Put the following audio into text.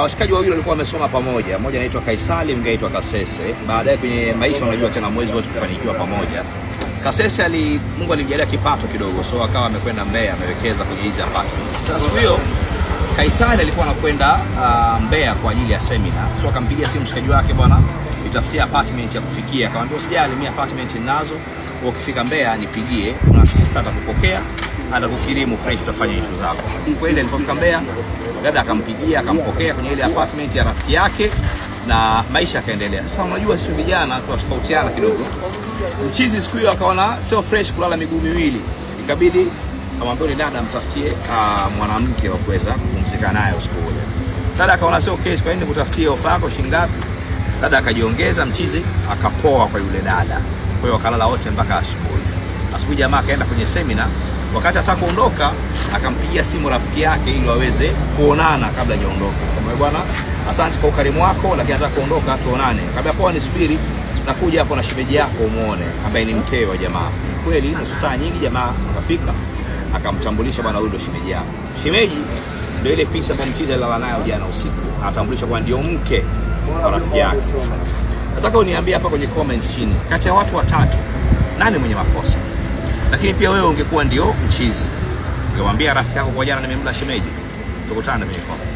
washikaji wawili walikuwa wamesoma pamoja. Mmoja anaitwa Kaisali, mwingine anaitwa Kasese. Baadaye kwenye maisha unajua tena mwezi wote kufanikiwa pamoja. Kasese Mungu alimjalia kipato kidogo, so akawa amekwenda Mbeya, amewekeza kwenye hizi apartments. Sasa siku hiyo Kaisali alikuwa anakwenda Mbeya kwa ajili ya seminar. So akampigia simu mshikaji wake, bwana nitafutia apartment ya kufikia. Akamwambia usijali, mimi apartment ninazo. Ukifika Mbeya nipigie, kuna sister atakupokea, atakukirimu fresh, tutafanya issue zako. Kweli alipofika Mbeya, dada akampigia, akampokea kwenye ile apartment ya rafiki yake na maisha yakaendelea. Sasa unajua sisi vijana tunatofautiana kidogo. Mchizi siku hiyo akaona sio fresh kulala miguu miwili. Ikabidi amwambie dada mtafutie mwanamke wa kuweza kupumzika naye usiku ule. Dada akaona sio case, kwa nini kutafutie ofa yako shilingi ngapi? Dada akajiongeza, mchizi akapoa kwa yule dada. Kwa hiyo wakalala wote mpaka asubuhi. Asubuhi jamaa akaenda kwenye seminar. Wakati ataka kuondoka akampigia simu rafiki yake ili waweze kuonana kabla hajaondoka. Kama bwana, asante kwa ukarimu wako, lakini nataka kuondoka tuonane. Kabla poa nisubiri na kuja hapo na shemeji yako umuone, ambaye ni mkeo wa jamaa. Kweli nusu saa nyingi jamaa akafika, akamtambulisha bwana, huyu ndio shemeji yako. Shemeji ndio ile pisa kwa mchizi alilala nayo jana usiku. Atambulisha kwa ndio mke wa rafiki yake. Nataka uniambie hapa kwenye comment chini, kati ya watu watatu nani mwenye makosa? Lakini pia wewe ungekuwa ndio mchizi, ungemwambia rafiki yako kwa jana nimemla shemeji? Tukutane kwenye comment.